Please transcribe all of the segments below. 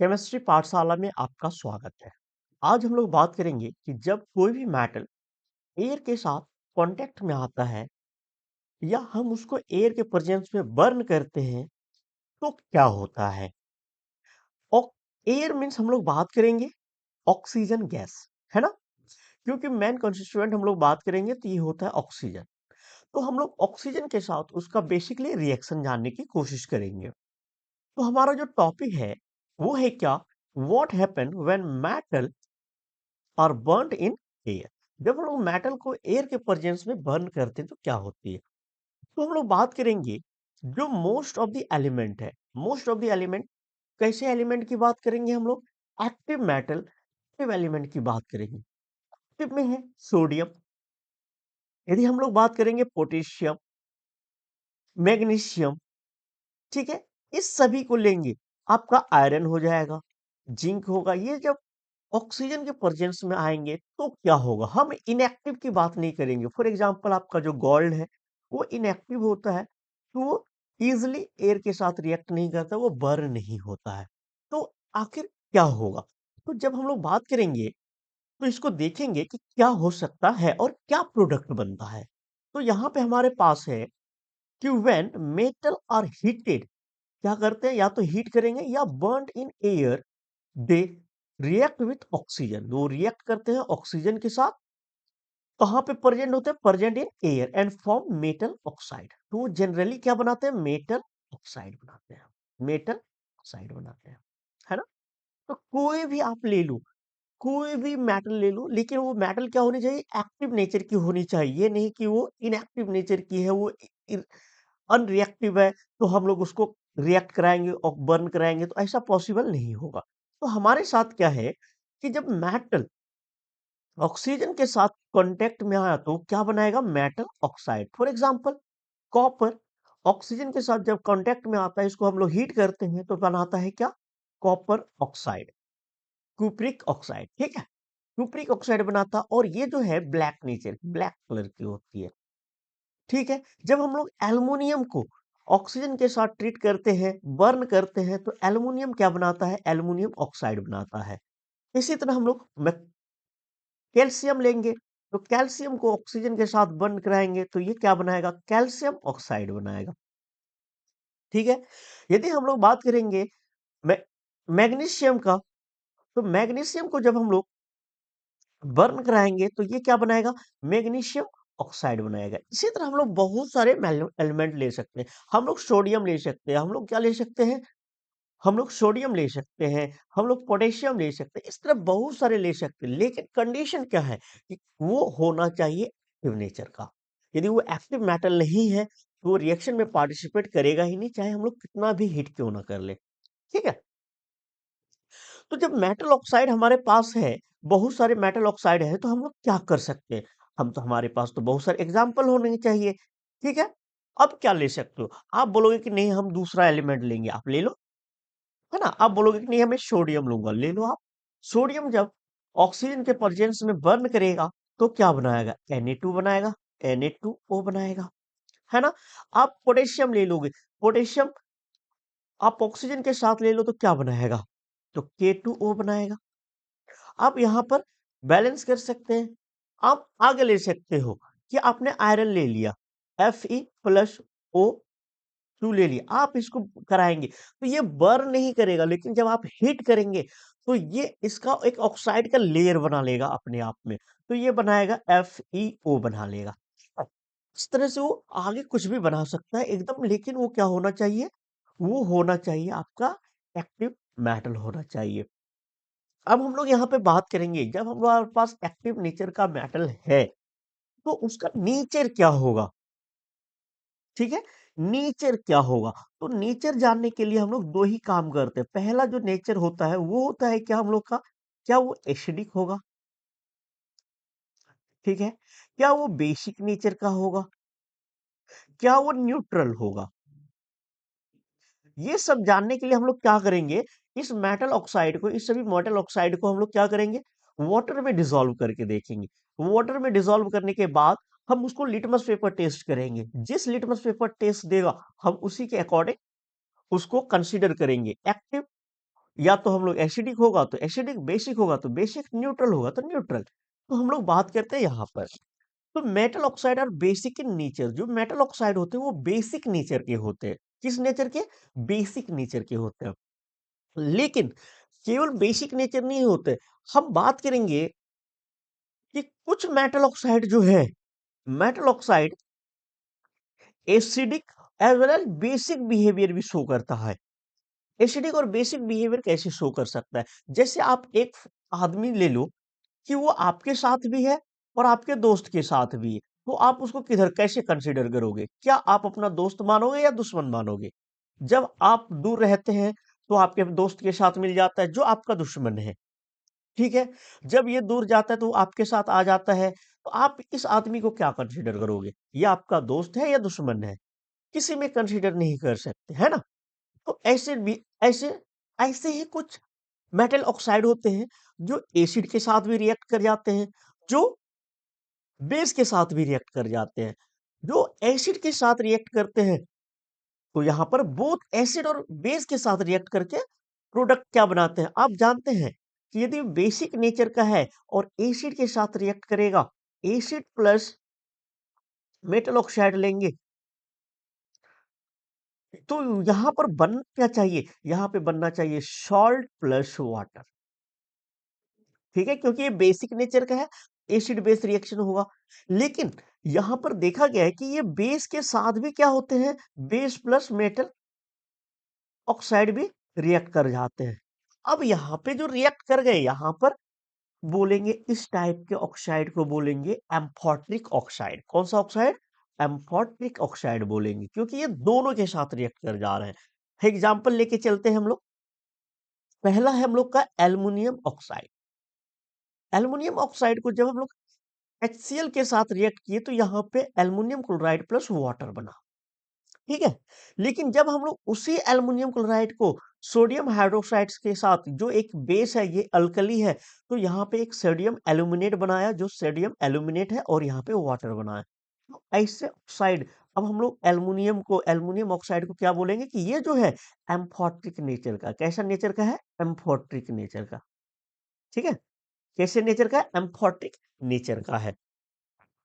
Chemistry पाठशाला में आपका स्वागत है। आज हम लोग बात करेंगे कि जब कोई भी मेटल एयर के साथ कांटेक्ट में आता है या हम उसको एयर के प्रेजेंस में बर्न करते हैं तो क्या होता है। और एयर मीन्स हम लोग बात करेंगे ऑक्सीजन गैस, है ना। क्योंकि मेन कंस्टिट्यूएंट हम लोग बात करेंगे तो ये होता है ऑक्सीजन। तो हम लोग ऑक्सीजन के साथ उसका बेसिकली रिएक्शन जानने की कोशिश करेंगे। तो हमारा जो टॉपिक है वो है क्या, व्हाट हैपन व्हेन मेटल और बर्न इन एयर। जब हम लोग मेटल को एयर के प्रेजेंस में बर्न करते हैं तो क्या होती है। तो हम लोग बात करेंगे जो मोस्ट ऑफ द एलिमेंट है। मोस्ट ऑफ द एलिमेंट, कैसे एलिमेंट की बात करेंगे हम लोग, एक्टिव मेटल एक्टिव एलिमेंट की बात करेंगे। एक्टिव में है सोडियम। यदि हम लोग बात करेंगे पोटेशियम, मैग्नीशियम, ठीक है, इस सभी को लेंगे, आपका आयरन हो जाएगा, जिंक होगा। ये जब ऑक्सीजन के प्रेजेंस में आएंगे तो क्या होगा, हम इनएक्टिव की बात नहीं करेंगे। फॉर एग्जांपल आपका जो गोल्ड है वो इनएक्टिव होता है, तो वो इजिली एयर के साथ रिएक्ट नहीं करता, वो बर्न नहीं होता है। तो आखिर क्या होगा। तो जब हम लोग बात करेंगे तो इसको देखेंगे कि क्या हो सकता है और क्या प्रोडक्ट बनता है। तो यहाँ पे हमारे पास है कि व्हेन मेटल आर हीटेड, क्या करते हैं, या तो हीट करेंगे या burn in air, they react with oxygen. वो रिएक्ट करते हैं ऑक्सीजन के साथ। कहाँ पे प्रेजेंट होते हैं, present in air and form metal oxide. तो वो जनरली क्या बनाते हैं, मेटल ऑक्साइड बनाते हैं। मेटल ऑक्साइड बनाते हैं, है ना। तो कोई भी आप ले लो, कोई भी मेटल ले लो, लेकिन वो मेटल क्या होनी चाहिए, एक्टिव नेचर की होनी चाहिए। ये नहीं कि वो इनएक्टिव नेचर की है, वो अनरिएक्टिव है तो हम लोग उसको रिएक्ट कराएंगे और बर्न कराएंगे, तो ऐसा पॉसिबल नहीं होगा। तो हमारे साथ क्या है कि जब मेटल ऑक्सीजन के साथ कांटेक्ट में आया तो क्या बनाएगा, metal oxide. For example copper, oxygen के साथ जब कांटेक्ट में आता है, इसको हम लोग हीट करते हैं तो बनाता है क्या, कॉपर ऑक्साइड, कुप्रिक ऑक्साइड, ठीक है। कुप्रिक ऑक्साइड बनाता, और ये जो है ब्लैक नेचर, ब्लैक कलर की होती है, ठीक है। जब हम लोग एल्युमिनियम को ऑक्सीजन के साथ ट्रीट करते हैं, बर्न करते हैं, तो एल्युमिनियम क्या बनाता है, एल्युमिनियम ऑक्साइड बनाता है। इसी तरह हम लोग कैल्शियम लेंगे, तो कैल्शियम को ऑक्सीजन के साथ बर्न कराएंगे तो ये क्या बनाएगा, कैल्शियम ऑक्साइड बनाएगा, ठीक है। यदि हम लोग बात करेंगे मै, मैग्नीशियम का, तो मैग्नीशियम को जब हम लोग बर्न कराएंगे तो ये क्या बनाएगा, मैग्नीशियम ऑक्साइड बनाएगा। इसी तरह हम लोग बहुत सारे एलिमेंट ले सकते हैं। हम लोग सोडियम ले सकते हैं, हम लोग क्या ले सकते हैं, हम लोग सोडियम ले सकते हैं, हम लोग पोटेशियम ले सकते हैं। इस तरह बहुत सारे ले सकते हैं, लेकिन कंडीशन क्या है कि वो होना चाहिए एक्टिव नेचर का। यदि वो एक्टिव मेटल नहीं है तो वो रिएक्शन में पार्टिसिपेट करेगा ही नहीं, चाहे हम लोग कितना भी हीट क्यों ना कर ले, ठीक है। तो जब मेटल ऑक्साइड हमारे पास है, बहुत सारे मेटल ऑक्साइड है, तो हम लोग क्या कर सकते हैं। हम तो, हमारे पास तो बहुत सारे एग्जाम्पल होने चाहिए, ठीक है। अब क्या ले सकते हो, आप बोलोगे कि नहीं हम दूसरा एलिमेंट लेंगे, आप ले लो, है ना। आप बोलोगे कि नहीं हमें सोडियम लूंगा, ले लो आप। सोडियम जब ऑक्सीजन के प्रेजेंस में बर्न करेगा तो क्या बनाएगा, Na2 बनाएगा, Na2O बनाएगा, है ना। आप पोटेशियम ले लोगे, पोटेशियम आप ऑक्सीजन के साथ ले लो तो क्या बनाएगा, तो K2O बनाएगा। आप यहाँ पर बैलेंस कर सकते हैं। आप आगे ले सकते हो कि आपने आयरन ले लिया, Fe+O2 ले लिया, आप इसको कराएंगे तो ये बर्न नहीं करेगा, लेकिन जब आप हीट करेंगे तो ये इसका एक ऑक्साइड का लेयर बना लेगा अपने आप में, तो ये बनाएगा FeO बना लेगा। इस तरह से वो आगे कुछ भी बना सकता है एकदम, लेकिन वो क्या होना चाहिए, वो होना चाहिए आपका एक्टिव मेटल होना चाहिए। अब हम लोग यहाँ पे बात करेंगे, जब हमारे पास एक्टिव नेचर का मेटल है तो उसका नेचर क्या होगा, ठीक है। नेचर क्या होगा, तो नेचर जानने के लिए हम लोग दो ही काम करते हैं। पहला जो नेचर होता है वो होता है क्या हम लोग का, क्या वो एसिडिक होगा, ठीक है, क्या वो बेसिक नेचर का होगा, क्या वो न्यूट्रल होगा। ये सब जानने के लिए हम लोग क्या करेंगे, इस मेटल ऑक्साइड को, इस सभी मेटल ऑक्साइड को हम लोग क्या करेंगे, वाटर में डिसॉल्व करके देखेंगे। वाटर में डिसॉल्व करने के बाद हम उसको लिटमस पेपर टेस्ट करेंगे। जिस लिटमस पेपर टेस्ट देगा हम उसी के अकॉर्डिंग उसको कंसीडर करेंगे एक्टिव या तो हम लोग एसिडिक होगा तो एसिडिक, बेसिक होगा तो बेसिक, न्यूट्रल होगा तो न्यूट्रल। तो हम लोग बात करते हैं यहाँ पर, तो मेटल ऑक्साइड और बेसिक इन नेचर, जो मेटल ऑक्साइड होते हैं वो बेसिक नेचर के होते हैं। किस नेचर के? बेसिक नेचर के होते हैं। लेकिन केवल बेसिक नेचर नहीं होते, हम बात करेंगे कि कुछ मेटल ऑक्साइड जो है, metal oxide acidic as well as basic behaviour भी शो करता है। एसिडिक और बेसिक बिहेवियर कैसे शो कर सकता है? जैसे आप एक आदमी ले लो कि वो आपके साथ भी है और आपके दोस्त के साथ भी है, तो आप उसको किधर कैसे कंसीडर करोगे? क्या आप अपना दोस्त मानोगे या दुश्मन मानोगे? जब आप दूर रहते हैं तो आपके दोस्त के साथ मिल जाता है जो आपका दुश्मन है, ठीक है? जब ये दूर जाता है तो वो आपके साथ आ जाता है, तो आप इस आदमी को क्या कंसीडर करोगे? ये आपका दोस्त है या दुश्मन है? किसी में कंसीडर नहीं कर सकते, है ना? तो ऐसे भी ऐसे ऐसे ही कुछ मेटल ऑक्साइड होते हैं जो एसिड के साथ भी रिएक्ट कर जाते हैं, जो बेस के साथ भी रिएक्ट कर जाते हैं। जो एसिड के साथ रिएक्ट करते हैं, तो यहाँ पर बोथ एसिड और बेस के साथ रिएक्ट करके प्रोडक्ट क्या बनाते हैं? आप जानते हैं कि यदि बेसिक नेचर का है और एसिड के साथ रिएक्ट करेगा, एसिड प्लस मेटल ऑक्साइड लेंगे, तो यहाँ पर बनना क्या चाहिए? यहाँ पे बनना चाहिए सॉल्ट प्लस वाटर। ठीक है, क्योंकि ये बेसिक नेचर का है, एसिड बेस रिएक्शन होगा। लेकिन यहां पर देखा गया है कि ये बेस के साथ भी क्या होते हैं, बेस प्लस मेटल ऑक्साइड भी रिएक्ट कर जाते हैं। अब यहाँ पे जो रिएक्ट कर गए, यहां पर बोलेंगे इस टाइप के ऑक्साइड को बोलेंगे एम्फोट्रिक ऑक्साइड। कौन सा ऑक्साइड? एम्फोट्रिक ऑक्साइड बोलेंगे, क्योंकि ये दोनों के साथ रिएक्ट कर जा रहे हैं। एग्जाम्पल लेके चलते हैं हम लोग। पहला है हम लोग का एल्युमिनियम ऑक्साइड। एल्युमिनियम ऑक्साइड को जब हम लोग HCl के साथ रिएक्ट किए तो यहाँ पे एल्युमिनियम क्लोराइड प्लस वाटर बना, ठीक है। लेकिन जब हम लोग उसी एल्युमिनियम क्लोराइड को सोडियम हाइड्रोक्साइड के साथ, जो एक बेस है, ये अल्कली है, तो यहाँ पे एक सोडियम एल्यूमिनेट बनाया, जो सोडियम एल्यूमिनेट है, और यहाँ पे वाटर बनाया। तो ऐसे ऑक्साइड, अब हम लोग एल्युमिनियम ऑक्साइड को क्या बोलेंगे कि ये जो है एम्फोट्रिक नेचर का, कैसा नेचर का है? एम्फोट्रिक नेचर का, ठीक है। कैसे नेचर का? एम्फोटिक नेचर का है।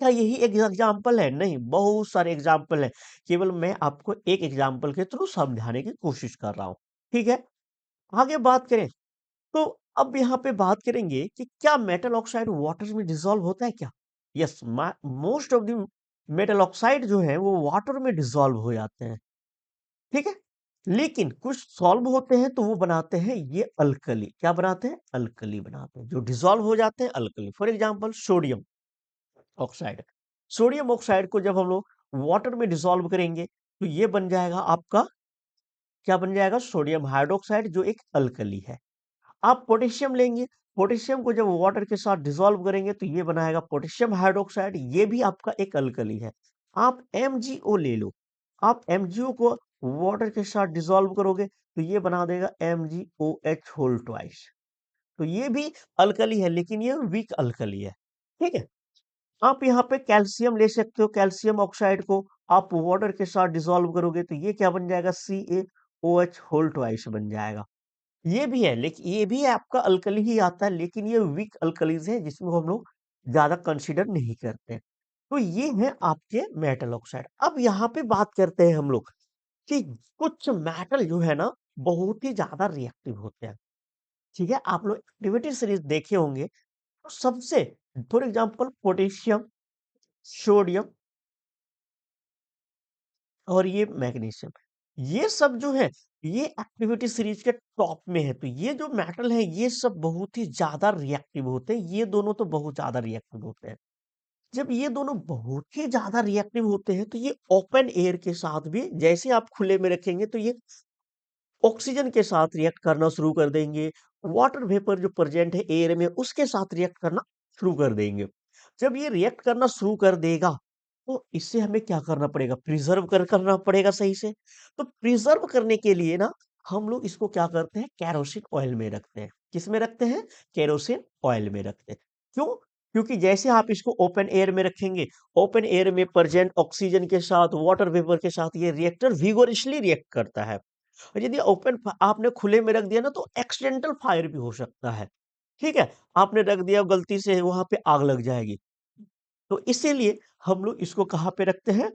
क्या यही एक एग्जाम्पल है? नहीं, बहुत सारे एग्जाम्पल है। केवल मैं आपको एक एग्जाम्पल के थ्रू समझाने की कोशिश कर रहा हूँ, ठीक है। आगे बात करें तो अब यहाँ पे बात करेंगे कि क्या मेटल ऑक्साइड वाटर में डिसॉल्व होता है क्या? Yes, most of the metal oxide जो है वो वाटर में डिसॉल्व हो जाते हैं, ठीक है। लेकिन कुछ सॉल्व होते हैं तो वो बनाते हैं ये अल्कली। क्या बनाते हैं? अल्कली बनाते हैं, जो डिसॉल्व हो जाते हैं alkali. For example sodium oxide. Sodium oxide को जब हम लोग वाटर में डिसॉल्व करेंगे तो ये बन जाएगा आपका, क्या बन जाएगा? सोडियम हाइड्रोक्साइड, जो एक अल्कली है। आप पोटेशियम लेंगे, पोटेशियम को जब वाटर के साथ डिसॉल्व करेंगे तो ये बनाएगा पोटेशियम हाइड्रोक्साइड, ये भी आपका एक अल्कली है। आप MgO ले लो, आप MgO को वाटर के साथ डिसॉल्व करोगे तो ये बना देगा MgOH होल ट्वाइस। तो ये भी अल्कली है, लेकिन ये वीक अल्कली है, ठीक है। आप यहाँ पे कैल्शियम ले सकते हो, कैल्शियम ऑक्साइड को आप वाटर के साथ डिसॉल्व करोगे तो ये क्या बन जाएगा? CaOH होल ट्वाइस बन जाएगा। ये भी है, लेकिन ये भी आपका अल्कली ही आता है, लेकिन ये वीक अल्कलीज है जिसमें हम लोग ज्यादा कंसीडर नहीं करते हैं। तो ये है आपके मेटल ऑक्साइड। अब यहाँ पे बात करते हैं हम लोग कि कुछ मेटल जो है ना बहुत ही ज्यादा रिएक्टिव होते हैं, ठीक है। आप लोग एक्टिविटी सीरीज देखे होंगे, तो सबसे, फॉर एग्जांपल पोटेशियम, सोडियम और ये मैग्नीशियम, ये सब जो है ये एक्टिविटी सीरीज के टॉप में है। तो ये जो मेटल है ये सब बहुत ही ज्यादा रिएक्टिव होते हैं, ये दोनों तो बहुत ज्यादा रिएक्टिव होते हैं। जब ये दोनों बहुत ही ज्यादा रिएक्टिव होते हैं तो ये ओपन एयर के साथ भी, जैसे आप खुले में रखेंगे तो ये ऑक्सीजन के साथ रिएक्ट करना शुरू कर देंगे। वाटर वेपर जो प्रेजेंट है एयर में उसके साथ रिएक्ट करना शुरू कर देंगे। जब ये रिएक्ट करना शुरू कर देगा तो इससे हमें क्या करना पड़ेगा? प्रिजर्व करना पड़ेगा सही से। तो प्रिजर्व करने के लिए ना हम लोग इसको क्या करते हैं? कैरोसिन ऑयल में रखते हैं। किस में रखते हैं? कैरोसिन ऑयल में रखते हैं। क्यों? क्योंकि जैसे आप इसको ओपन एयर में रखेंगे, ओपन एयर में प्रेजेंट ऑक्सीजन के साथ वाटर वेपर के साथ ये रिएक्टर विगोरसली रिएक्ट करता है। और यदि ओपन आपने खुले में रख दिया ना तो एक्सीडेंटल फायर भी हो सकता है। ठीक है, आपने रख दिया गलती से, वहां पे आग लग जाएगी। तो इसीलिए हम लोग इसको कहाँ पे रखते हैं,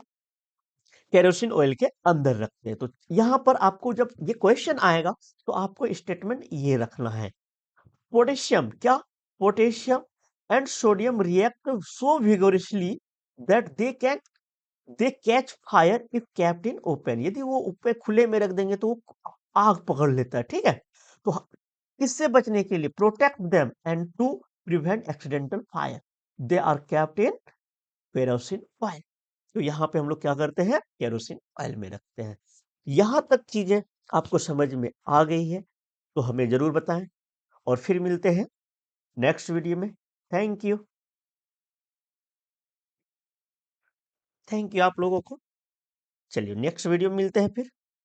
केरोसिन ऑयल के अंदर रखते हैं। तो यहां पर आपको जब ये क्वेश्चन आएगा तो आपको स्टेटमेंट ये रखना है, पोटेशियम क्या, potassium and sodium react so vigorously that they catch fire if kept in open. यदि वो ऊपर खुले में रख देंगे तो वो आग पकड़ लेता है। ठीक है, तो इससे बचने के लिए protect them and to prevent accidental fire they are kept in kerosene oil. तो यहाँ पे हम लोग क्या करते हैं, केरोसिन ऑयल में रखते हैं। यहां तक चीजें आपको समझ में आ गई है तो हमें जरूर बताएं, और फिर मिलते हैं नेक्स्ट वीडियो में। थैंक यू, थैंक यू आप लोगों को। चलिए नेक्स्ट वीडियो में मिलते हैं फिर।